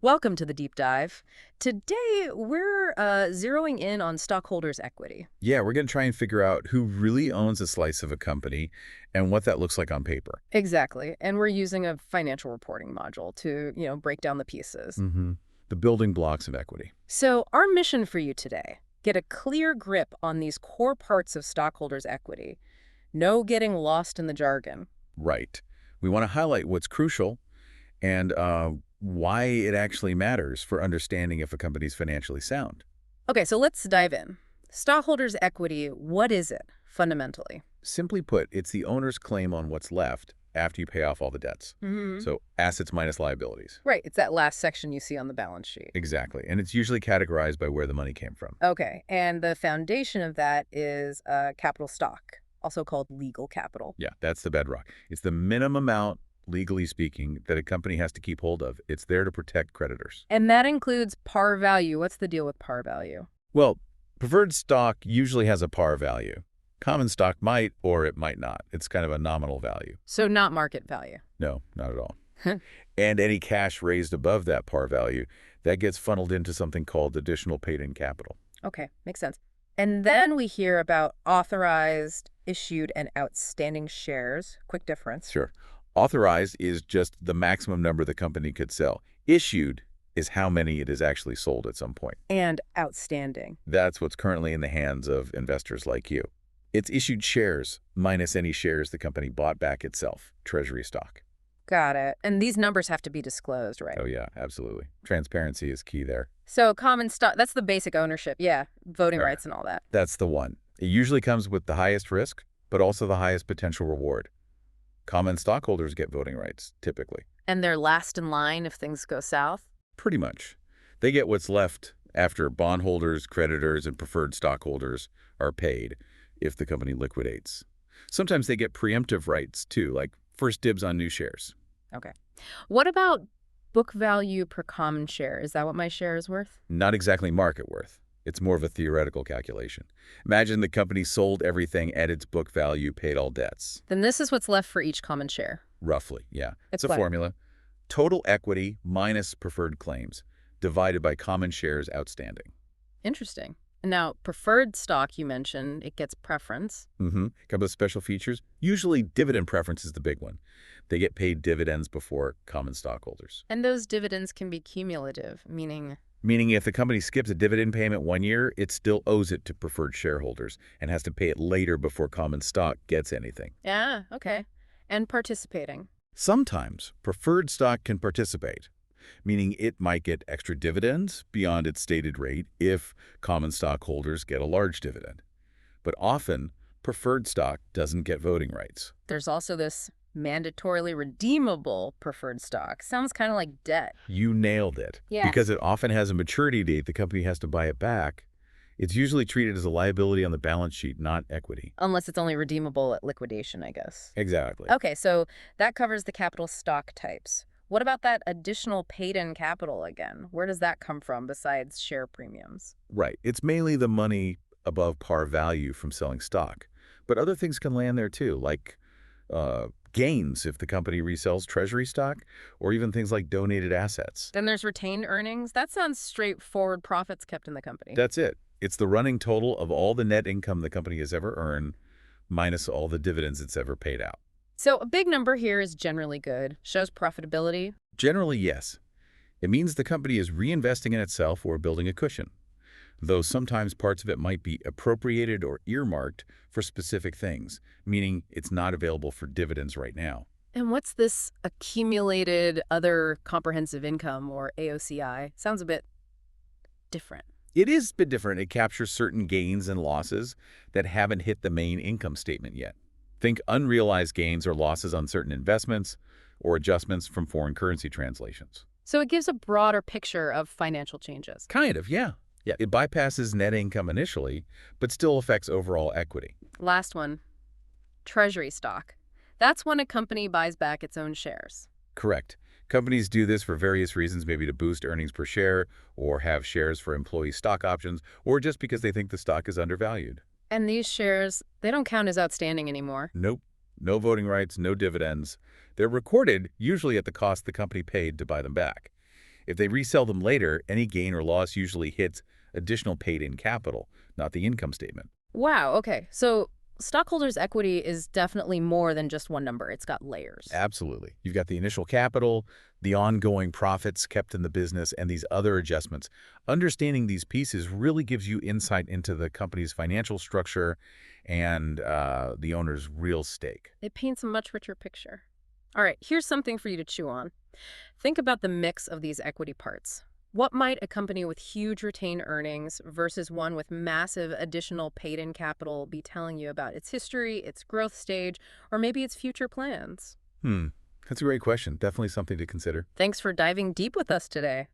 Welcome to the deep dive. Today, we're zeroing in on stockholders' equity. Yeah, we're going to try and figure out who really owns a slice of a company and what that looks like on paper. Exactly. And we're using a financial reporting module to, break down the pieces. hmm The building blocks of equity. So, our mission for you today, get a clear grip on these core parts of stockholders' equity. No getting lost in the jargon. Right. We want to highlight what's crucial and why it actually matters for understanding if a company's financially sound. Okay, so let's dive in. Stockholders' equity, what is it, fundamentally? Simply put, it's the owner's claim on what's left after you pay off all the debts. So assets minus liabilities. Right, it's that last section you see on the balance sheet. Exactly. And it's usually categorized by where the money came from. Okay, and the foundation of that is capital stock, also called legal capital. Yeah, that's the bedrock. It's the minimum amount, legally speaking, that a company has to keep hold of. It's there to protect creditors. And that includes par value. What's the deal with par value? Well, preferred stock usually has a par value. Common stock might or it might not. It's kind of a nominal value. So not market value. No, not at all. And any cash raised above that par value, that gets funneled into something called additional paid-in capital. Okay, makes sense. And then we hear about authorized, issued, and outstanding shares. Quick difference. Sure. Authorized is just the maximum number the company could sell. Issued is how many it is actually sold at some point. And outstanding. That's what's currently in the hands of investors like you. It's issued shares minus any shares the company bought back itself, treasury stock. Got it. And these numbers have to be disclosed, right? Oh, yeah, absolutely. Transparency is key there. So common stock, that's the basic ownership. Yeah, voting rights and all that. That's the one. It usually comes with the highest risk, but also the highest potential reward. Common stockholders get voting rights, typically. And they're last in line if things go south? Pretty much. They get what's left after bondholders, creditors, and preferred stockholders are paid if the company liquidates. Sometimes they get preemptive rights, too, like first dibs on new shares. Okay. What about book value per common share? Is that what my share is worth? Not exactly market worth. It's more of a theoretical calculation. Imagine the company sold everything at its book value, paid all debts. Then this is what's left for each common share. Roughly, yeah. It's a what? formula. Total equity minus preferred claims divided by common shares outstanding. Interesting. Now, preferred stock, you mentioned, it gets preference. Couple of special features. Usually dividend preference is the big one. They get paid dividends before common stockholders. And those dividends can be cumulative, meaning Meaning if the company skips a dividend payment 1 year, it still owes it to preferred shareholders and has to pay it later before common stock gets anything. yeah, okay. And participating. Sometimes preferred stock can participate, meaning it might get extra dividends beyond its stated rate if common stockholders get a large dividend. But often, preferred stock doesn't get voting rights. There's also this mandatorily redeemable preferred stock. Sounds kind of like debt. You nailed it. Yeah. Because it often has a maturity date, the company has to buy it back. It's usually treated as a liability on the balance sheet, not equity. Unless it's only redeemable at liquidation, I guess. Exactly. Okay, so that covers the capital stock types. What about that additional paid-in capital again? Where does that come from besides share premiums? Right. It's mainly the money above par value from selling stock. But other things can land there too, like gains if the company resells treasury stock, or even things like donated assets. Then there's retained earnings. That sounds straightforward profits kept in the company. That's it. It's the running total of all the net income the company has ever earned, minus all the dividends it's ever paid out. So a big number here is generally good. Shows profitability. Generally, yes. It means the company is reinvesting in itself or building a cushion, though sometimes parts of it might be appropriated or earmarked for specific things, meaning it's not available for dividends right now. And what's this accumulated other comprehensive income, or AOCI? Sounds a bit different. It is a bit different. It captures certain gains and losses that haven't hit the main income statement yet. Think unrealized gains or losses on certain investments or adjustments from foreign currency translations. So it gives a broader picture of financial changes. Kind of, yeah. Yeah, it bypasses net income initially, but still affects overall equity. Last one, treasury stock. That's when a company buys back its own shares. Correct. Companies do this for various reasons, maybe to boost earnings per share or have shares for employee stock options, or just because they think the stock is undervalued. And these shares, they don't count as outstanding anymore. Nope. No voting rights, no dividends. They're recorded usually at the cost the company paid to buy them back. If they resell them later, any gain or loss usually hits additional paid-in capital, not the income statement. Wow, okay. So stockholders' equity is definitely more than just one number. It's got layers. Absolutely. You've got the initial capital, the ongoing profits kept in the business, and these other adjustments. Understanding these pieces really gives you insight into the company's financial structure and the owner's real stake. It paints a much richer picture. All right, here's something for you to chew on. Think about the mix of these equity parts. What might a company with huge retained earnings versus one with massive additional paid-in capital be telling you about its history, its growth stage, or maybe its future plans? Hmm. That's a great question. Definitely something to consider. Thanks for diving deep with us today.